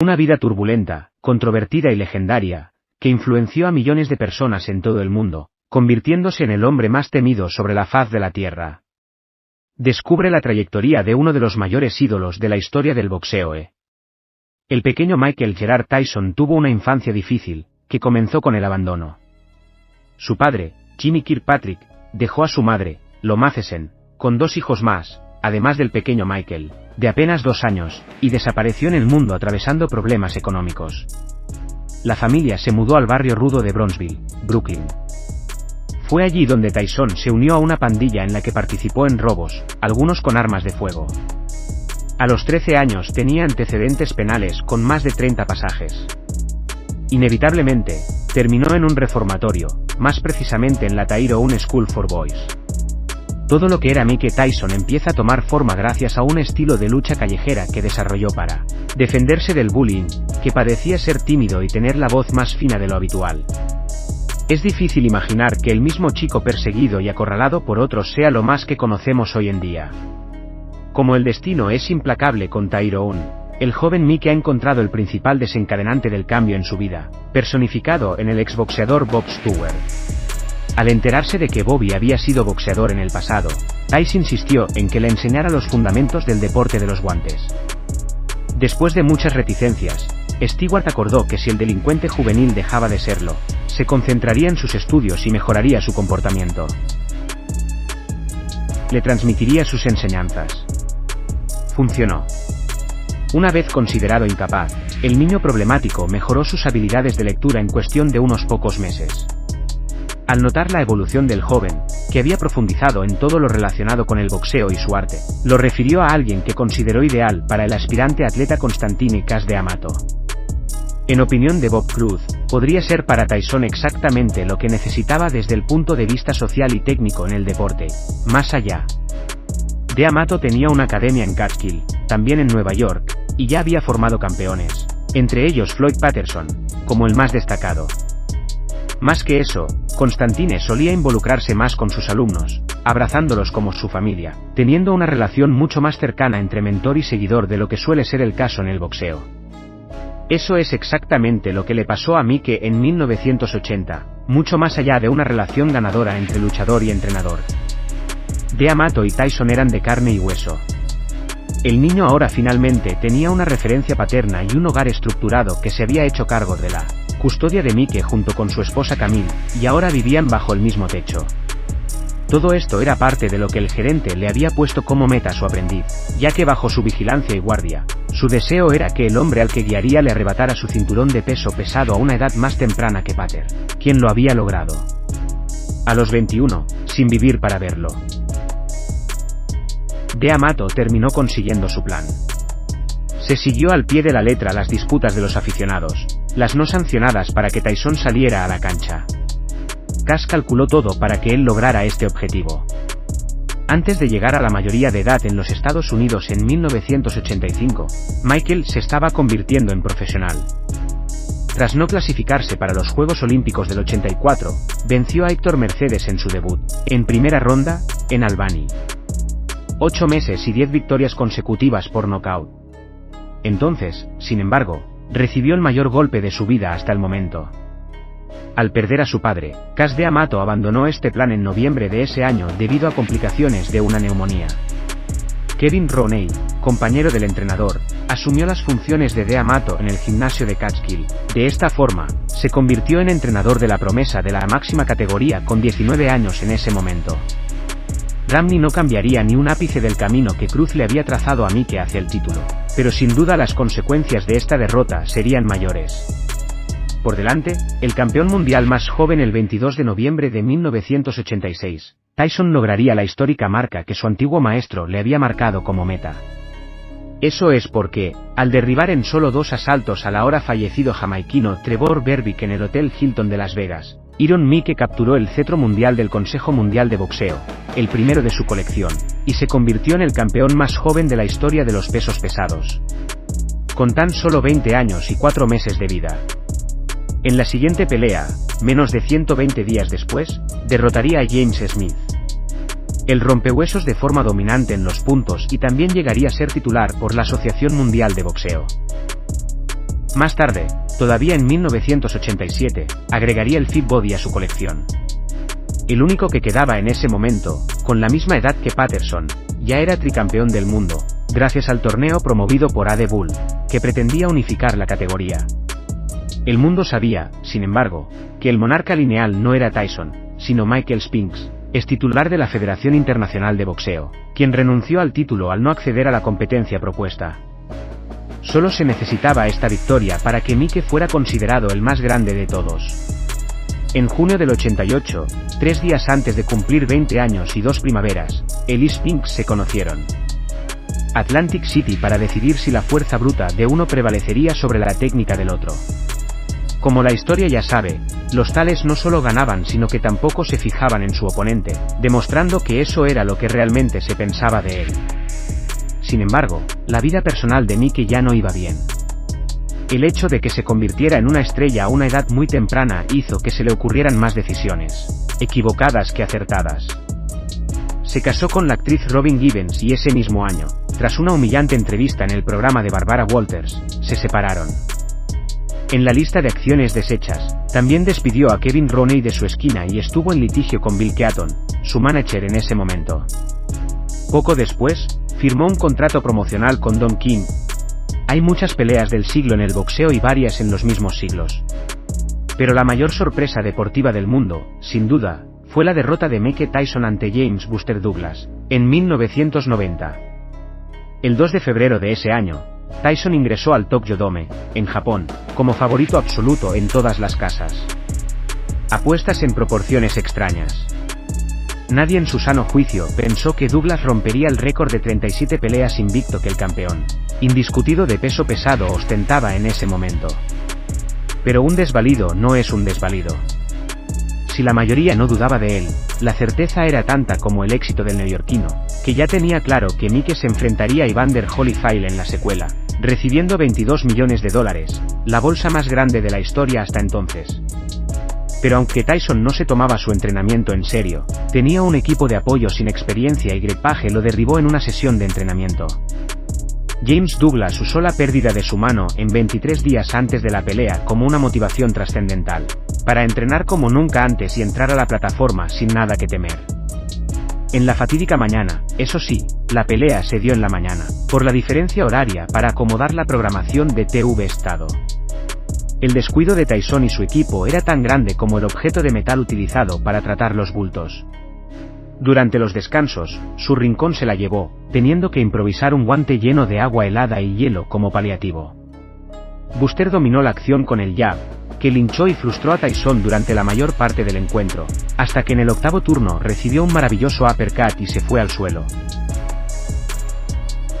Una vida turbulenta, controvertida y legendaria, que influenció a millones de personas en todo el mundo, convirtiéndose en el hombre más temido sobre la faz de la tierra. Descubre la trayectoria de uno de los mayores ídolos de la historia del boxeo. El pequeño Michael Gerard Tyson tuvo una infancia difícil, que comenzó con el abandono. Su padre, Jimmy Kirkpatrick, dejó a su madre, Lo Mathesen, con 2 hijos más, además del pequeño Michael, de apenas 2 años, y desapareció en el mundo atravesando problemas económicos. La familia se mudó al barrio rudo de Bronzeville, Brooklyn. Fue allí donde Tyson se unió a una pandilla en la que participó en robos, algunos con armas de fuego. A los 13 años tenía antecedentes penales con más de 30 pasajes. Inevitablemente, terminó en un reformatorio, más precisamente en la Tyrone School for Boys. Todo lo que era Mike Tyson empieza a tomar forma gracias a un estilo de lucha callejera que desarrolló para defenderse del bullying, que parecía ser tímido y tener la voz más fina de lo habitual. Es difícil imaginar que el mismo chico perseguido y acorralado por otros sea lo más que conocemos hoy en día. Como el destino es implacable con Tyrone, el joven Mike ha encontrado el principal desencadenante del cambio en su vida, personificado en el exboxeador Bob Stewart. Al enterarse de que Bobby había sido boxeador en el pasado, Tyson insistió en que le enseñara los fundamentos del deporte de los guantes. Después de muchas reticencias, Stewart acordó que si el delincuente juvenil dejaba de serlo, se concentraría en sus estudios y mejoraría su comportamiento. Le transmitiría sus enseñanzas. Funcionó. Una vez considerado incapaz, el niño problemático mejoró sus habilidades de lectura en cuestión de unos pocos meses. Al notar la evolución del joven, que había profundizado en todo lo relacionado con el boxeo y su arte, lo refirió a alguien que consideró ideal para el aspirante atleta Constantine Cas D'Amato. En opinión de Bob Cruz, podría ser para Tyson exactamente lo que necesitaba desde el punto de vista social y técnico en el deporte, más allá. D'Amato tenía una academia en Catskill, también en Nueva York, y ya había formado campeones, entre ellos Floyd Patterson, como el más destacado. Más que eso, Constantine solía involucrarse más con sus alumnos, abrazándolos como su familia, teniendo una relación mucho más cercana entre mentor y seguidor de lo que suele ser el caso en el boxeo. Eso es exactamente lo que le pasó a Mike en 1980, mucho más allá de una relación ganadora entre luchador y entrenador. D'Amato y Tyson eran de carne y hueso. El niño ahora finalmente tenía una referencia paterna y un hogar estructurado que se había hecho cargo de la custodia de Mike junto con su esposa Camille, y ahora vivían bajo el mismo techo. Todo esto era parte de lo que el gerente le había puesto como meta a su aprendiz, ya que bajo su vigilancia y guardia, su deseo era que el hombre al que guiaría le arrebatara su cinturón de peso pesado a una edad más temprana que Pater, quien lo había logrado. A los 21, sin vivir para verlo. D'Amato terminó consiguiendo su plan. Se siguió al pie de la letra las disputas de los aficionados, las no sancionadas para que Tyson saliera a la cancha. Cas calculó todo para que él lograra este objetivo. Antes de llegar a la mayoría de edad en los Estados Unidos en 1985, Michael se estaba convirtiendo en profesional. Tras no clasificarse para los Juegos Olímpicos del 84, venció a Héctor Mercedes en su debut, en primera ronda, en Albany. 8 meses y 10 victorias consecutivas por nocaut. Entonces, sin embargo, recibió el mayor golpe de su vida hasta el momento. Al perder a su padre, Cas D'Amato abandonó este plan en noviembre de ese año debido a complicaciones de una neumonía. Kevin Rooney, compañero del entrenador, asumió las funciones de D'Amato en el gimnasio de Catskill. De esta forma, se convirtió en entrenador de la promesa de la máxima categoría con 19 años en ese momento. Ramney no cambiaría ni un ápice del camino que Cruz le había trazado a Mike hacia el título, pero sin duda las consecuencias de esta derrota serían mayores. Por delante, el campeón mundial más joven el 22 de noviembre de 1986, Tyson lograría la histórica marca que su antiguo maestro le había marcado como meta. Eso es porque, al derribar en solo 2 asaltos al ahora fallecido jamaiquino Trevor Berbick en el Hotel Hilton de Las Vegas, Iron Mike capturó el cetro mundial del Consejo Mundial de Boxeo, el primero de su colección, y se convirtió en el campeón más joven de la historia de los pesos pesados. Con tan solo 20 años y 4 meses de vida. En la siguiente pelea, menos de 120 días después, derrotaría a James Smith. El rompehuesos de forma dominante en los puntos y también llegaría a ser titular por la Asociación Mundial de Boxeo. Más tarde, todavía en 1987, agregaría el Fit Body a su colección. El único que quedaba en ese momento, con la misma edad que Patterson, ya era tricampeón del mundo, gracias al torneo promovido por AD Bull, que pretendía unificar la categoría. El mundo sabía, sin embargo, que el monarca lineal no era Tyson, sino Michael Spinks, extitular de la Federación Internacional de Boxeo, quien renunció al título al no acceder a la competencia propuesta. Solo se necesitaba esta victoria para que Mike fuera considerado el más grande de todos. En junio del 88, 3 días antes de cumplir 20 años y 2 primaveras, él y Spinks se conocieron. Atlantic City para decidir si la fuerza bruta de uno prevalecería sobre la técnica del otro. Como la historia ya sabe, los tales no solo ganaban sino que tampoco se fijaban en su oponente, demostrando que eso era lo que realmente se pensaba de él. Sin embargo, la vida personal de Mike ya no iba bien. El hecho de que se convirtiera en una estrella a una edad muy temprana hizo que se le ocurrieran más decisiones, equivocadas que acertadas. Se casó con la actriz Robin Givens y ese mismo año, tras una humillante entrevista en el programa de Barbara Walters, se separaron. En la lista de acciones deshechas, también despidió a Kevin Roney de su esquina y estuvo en litigio con Bill Keaton, su manager en ese momento. Poco después, firmó un contrato promocional con Don King. Hay muchas peleas del siglo en el boxeo y varias en los mismos siglos. Pero la mayor sorpresa deportiva del mundo, sin duda, fue la derrota de Mike Tyson ante James Buster Douglas, en 1990. El 2 de febrero de ese año, Tyson ingresó al Tokyo Dome, en Japón, como favorito absoluto en todas las casas. Apuestas en proporciones extrañas. Nadie en su sano juicio pensó que Douglas rompería el récord de 37 peleas invicto que el campeón, indiscutido de peso pesado, ostentaba en ese momento. Pero un desvalido no es un desvalido. Si la mayoría no dudaba de él, la certeza era tanta como el éxito del neoyorquino, que ya tenía claro que Mike se enfrentaría a Evander Holyfield en la secuela, recibiendo $22 millones, la bolsa más grande de la historia hasta entonces. Pero aunque Tyson no se tomaba su entrenamiento en serio, tenía un equipo de apoyo sin experiencia y Greg Page lo derribó en una sesión de entrenamiento. James Douglas usó la pérdida de su mano en 23 días antes de la pelea como una motivación trascendental, para entrenar como nunca antes y entrar a la plataforma sin nada que temer. En la fatídica mañana, eso sí, la pelea se dio en la mañana, por la diferencia horaria para acomodar la programación de TV Estado. El descuido de Tyson y su equipo era tan grande como el objeto de metal utilizado para tratar los bultos. Durante los descansos, su rincón se la llevó, teniendo que improvisar un guante lleno de agua helada y hielo como paliativo. Buster dominó la acción con el jab, que linchó y frustró a Tyson durante la mayor parte del encuentro, hasta que en el octavo turno recibió un maravilloso uppercut y se fue al suelo.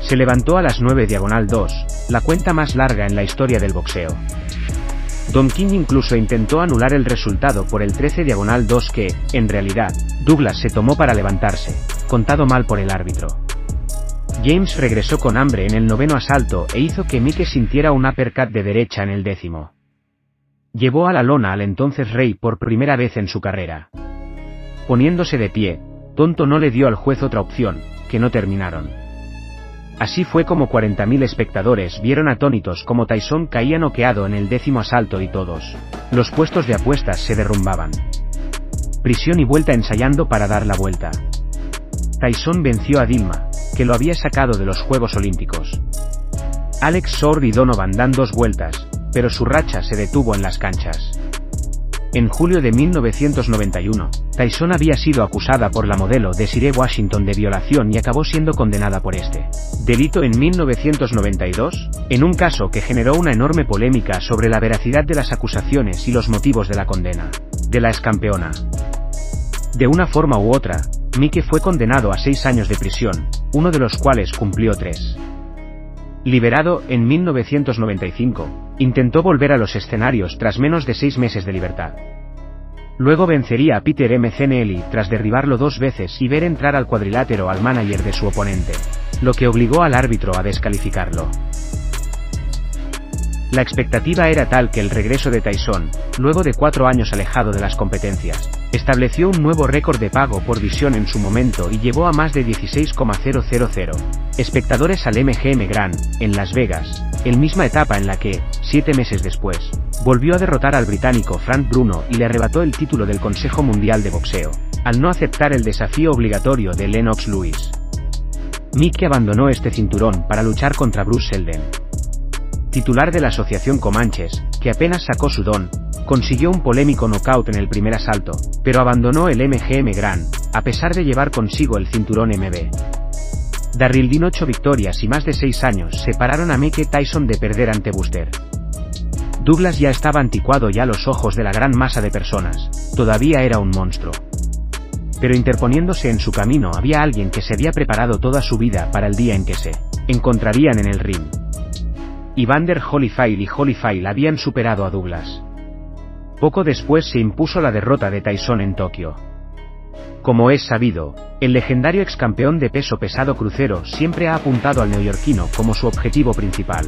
Se levantó a las 9/2, la cuenta más larga en la historia del boxeo. Don King incluso intentó anular el resultado por el 13/2 que, en realidad, Douglas se tomó para levantarse, contado mal por el árbitro. James regresó con hambre en el 9º asalto e hizo que Mike sintiera un uppercut de derecha en el 10º. Llevó a la lona al entonces rey por primera vez en su carrera. Poniéndose de pie, Tonto no le dio al juez otra opción, que no terminaron. Así fue como 40.000 espectadores vieron atónitos como Tyson caía noqueado en el 10º asalto y todos los puestos de apuestas se derrumbaban. Prisión y vuelta ensayando para dar la vuelta. Tyson venció a Dilma, que lo había sacado de los Juegos Olímpicos. Alex Shore y Donovan dan 2 vueltas, pero su racha se detuvo en las canchas. En julio de 1991, Tyson había sido acusada por la modelo Desiree Washington de violación y acabó siendo condenada por este delito en 1992, en un caso que generó una enorme polémica sobre la veracidad de las acusaciones y los motivos de la condena de la excampeona. De una forma u otra, Mike fue condenado a 6 años de prisión, uno de los cuales cumplió 3. Liberado en 1995, intentó volver a los escenarios tras menos de 6 meses de libertad. Luego vencería a Peter McNally tras derribarlo 2 veces y ver entrar al cuadrilátero al manager de su oponente, lo que obligó al árbitro a descalificarlo. La expectativa era tal que el regreso de Tyson, luego de 4 años alejado de las competencias, Estableció un nuevo récord de pago por visión en su momento y llegó a más de 16,000 espectadores al MGM Grand, en Las Vegas, en misma etapa en la que, 7 meses después, volvió a derrotar al británico Frank Bruno y le arrebató el título del Consejo Mundial de Boxeo, al no aceptar el desafío obligatorio de Lennox Lewis. Mickey abandonó este cinturón para luchar contra Bruce Seldon, titular de la Asociación Comanches, que apenas sacó su don, consiguió un polémico knockout en el primer asalto, pero abandonó el MGM Grand, a pesar de llevar consigo el cinturón MB. Darryl Dean 8 victorias y más de 6 años separaron a Mike Tyson de perder ante Buster Douglas. Ya estaba anticuado y a los ojos de la gran masa de personas, todavía era un monstruo. Pero interponiéndose en su camino había alguien que se había preparado toda su vida para el día en que se encontrarían en el ring. Evander Holyfield y Holyfield habían superado a Douglas. Poco después se impuso la derrota de Tyson en Tokio. Como es sabido, el legendario ex campeón de peso pesado crucero siempre ha apuntado al neoyorquino como su objetivo principal.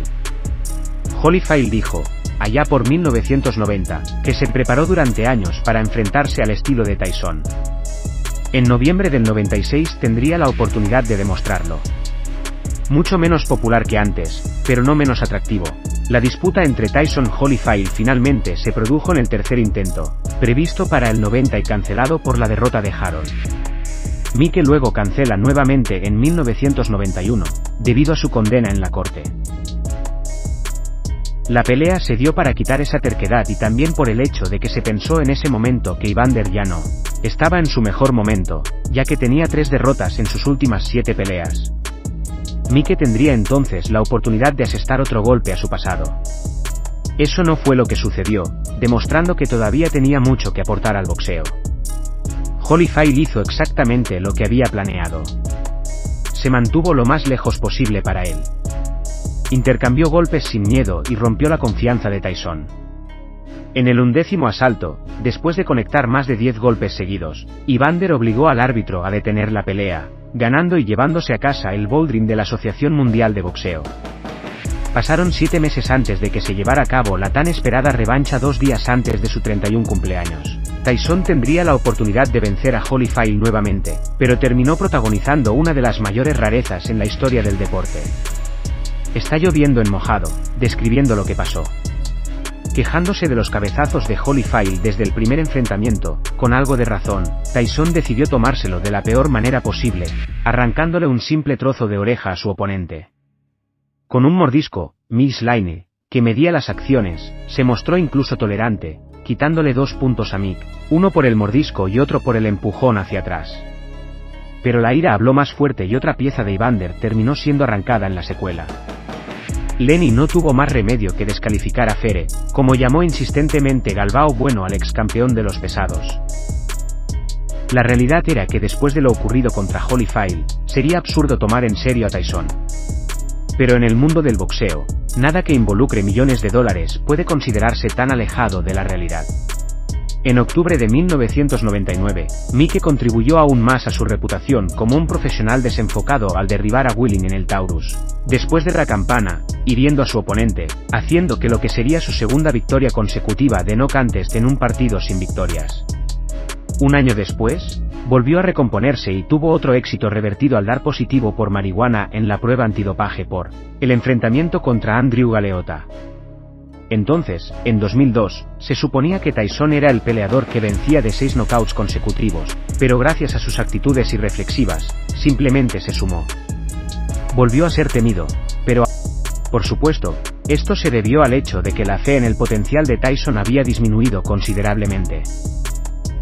Holyfield dijo, allá por 1990, que se preparó durante años para enfrentarse al estilo de Tyson. En noviembre del 96 tendría la oportunidad de demostrarlo. Mucho menos popular que antes, pero no menos atractivo. La disputa entre Tyson y Holyfield finalmente se produjo en el tercer intento, previsto para el 90 y cancelado por la derrota de Harold. Mike luego cancela nuevamente en 1991, debido a su condena en la corte. La pelea se dio para quitar esa terquedad y también por el hecho de que se pensó en ese momento que Evander ya no estaba en su mejor momento, ya que tenía 3 derrotas en sus últimas 7 peleas. Mike tendría entonces la oportunidad de asestar otro golpe a su pasado. Eso no fue lo que sucedió, demostrando que todavía tenía mucho que aportar al boxeo. Holyfield hizo exactamente lo que había planeado. Se mantuvo lo más lejos posible para él. Intercambió golpes sin miedo y rompió la confianza de Tyson. En el 11º asalto, después de conectar más de 10 golpes seguidos, Evander obligó al árbitro a detener la pelea, ganando y llevándose a casa el Bouldering de la Asociación Mundial de Boxeo. Pasaron 7 meses antes de que se llevara a cabo la tan esperada revancha 2 días antes de su 31 cumpleaños. Tyson tendría la oportunidad de vencer a Holyfield nuevamente, pero terminó protagonizando una de las mayores rarezas en la historia del deporte. Está lloviendo en mojado, describiendo lo que pasó. Quejándose de los cabezazos de Holyfield desde el primer enfrentamiento, con algo de razón, Tyson decidió tomárselo de la peor manera posible, arrancándole un simple trozo de oreja a su oponente. Con un mordisco, Miss Line, que medía las acciones, se mostró incluso tolerante, quitándole 2 puntos a Mick, uno por el mordisco y otro por el empujón hacia atrás. Pero la ira habló más fuerte y otra pieza de Evander terminó siendo arrancada en la secuela. Lenny no tuvo más remedio que descalificar a Fere, como llamó insistentemente Galbao bueno al ex campeón de los pesados. La realidad era que después de lo ocurrido contra Holyfield, sería absurdo tomar en serio a Tyson. Pero en el mundo del boxeo, nada que involucre millones de dólares puede considerarse tan alejado de la realidad. En octubre de 1999, Mike contribuyó aún más a su reputación como un profesional desenfocado al derribar a Wheeling en el Taurus, después de la campana, hiriendo a su oponente, haciendo que lo que sería su segunda victoria consecutiva de knockout en un partido sin victorias. Un año después, volvió a recomponerse y tuvo otro éxito revertido al dar positivo por marihuana en la prueba antidopaje por el enfrentamiento contra Andrew Galeota. Entonces, en 2002, se suponía que Tyson era el peleador que vencía de 6 knockouts consecutivos, pero gracias a sus actitudes irreflexivas, simplemente se sumó. Volvió a ser temido, pero, por supuesto, esto se debió al hecho de que la fe en el potencial de Tyson había disminuido considerablemente.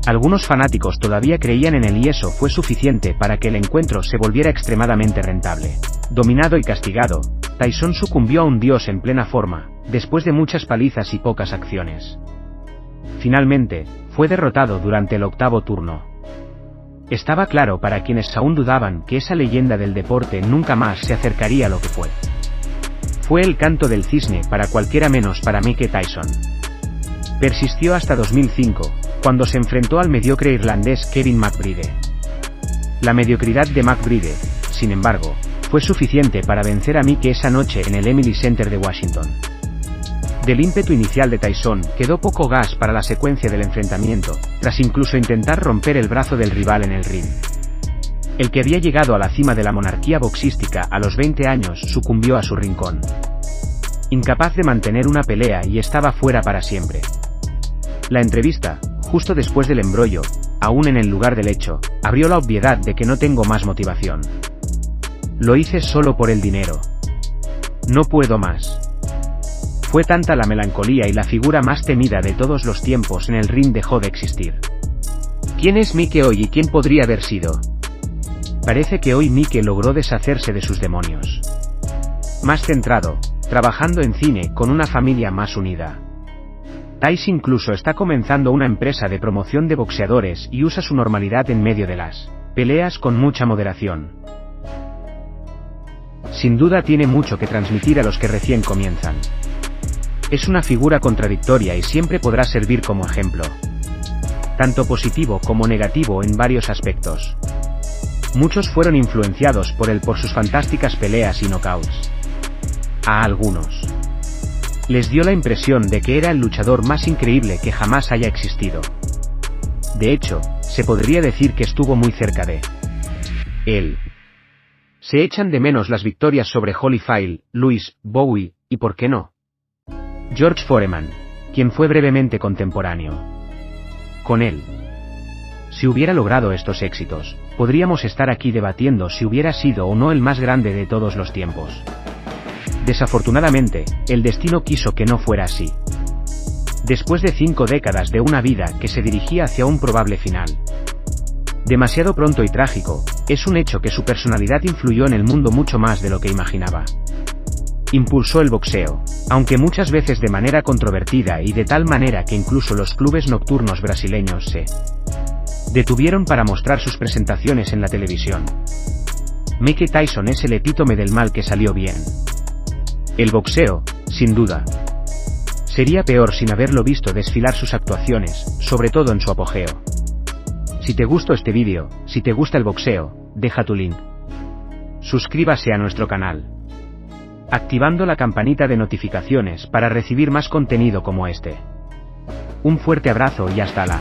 Algunos fanáticos todavía creían en él y eso fue suficiente para que el encuentro se volviera extremadamente rentable. Dominado y castigado, Tyson sucumbió a un dios en plena forma, después de muchas palizas y pocas acciones. Finalmente, fue derrotado durante el 8º turno. Estaba claro para quienes aún dudaban que esa leyenda del deporte nunca más se acercaría a lo que fue. Fue el canto del cisne para cualquiera menos para Mike Tyson. Persistió hasta 2005, cuando se enfrentó al mediocre irlandés Kevin McBride. La mediocridad de McBride, sin embargo, fue suficiente para vencer a Mike esa noche en el Emily Center de Washington. Del ímpetu inicial de Tyson quedó poco gas para la secuencia del enfrentamiento, tras incluso intentar romper el brazo del rival en el ring. El que había llegado a la cima de la monarquía boxística a los 20 años sucumbió a su rincón. Incapaz de mantener una pelea y estaba fuera para siempre. La entrevista, justo después del embrollo, aún en el lugar del hecho, abrió la obviedad de que no tengo más motivación. Lo hice solo por el dinero. No puedo más. Fue tanta la melancolía y la figura más temida de todos los tiempos en el ring dejó de existir. ¿Quién es Mike hoy y quién podría haber sido? Parece que hoy Mike logró deshacerse de sus demonios. Más centrado, trabajando en cine con una familia más unida. Tyson incluso está comenzando una empresa de promoción de boxeadores y usa su normalidad en medio de las peleas con mucha moderación. Sin duda tiene mucho que transmitir a los que recién comienzan. Es una figura contradictoria y siempre podrá servir como ejemplo. Tanto positivo como negativo en varios aspectos. Muchos fueron influenciados por él por sus fantásticas peleas y knockouts. A algunos les dio la impresión de que era el luchador más increíble que jamás haya existido. De hecho, se podría decir que estuvo muy cerca de él. Se echan de menos las victorias sobre Holyfield, Louis, Bowie, y ¿por qué no? George Foreman, quien fue brevemente contemporáneo con él. Si hubiera logrado estos éxitos, podríamos estar aquí debatiendo si hubiera sido o no el más grande de todos los tiempos. Desafortunadamente, el destino quiso que no fuera así. Después de 5 décadas de una vida que se dirigía hacia un probable final. Demasiado pronto y trágico, es un hecho que su personalidad influyó en el mundo mucho más de lo que imaginaba. Impulsó el boxeo, aunque muchas veces de manera controvertida y de tal manera que incluso los clubes nocturnos brasileños se detuvieron para mostrar sus presentaciones en la televisión. Mike Tyson es el epítome del mal que salió bien. El boxeo, sin duda. Sería peor sin haberlo visto desfilar sus actuaciones, sobre todo en su apogeo. Si te gustó este vídeo, si te gusta el boxeo, deja tu link. Suscríbase a nuestro canal, activando la campanita de notificaciones para recibir más contenido como este. Un fuerte abrazo y hasta la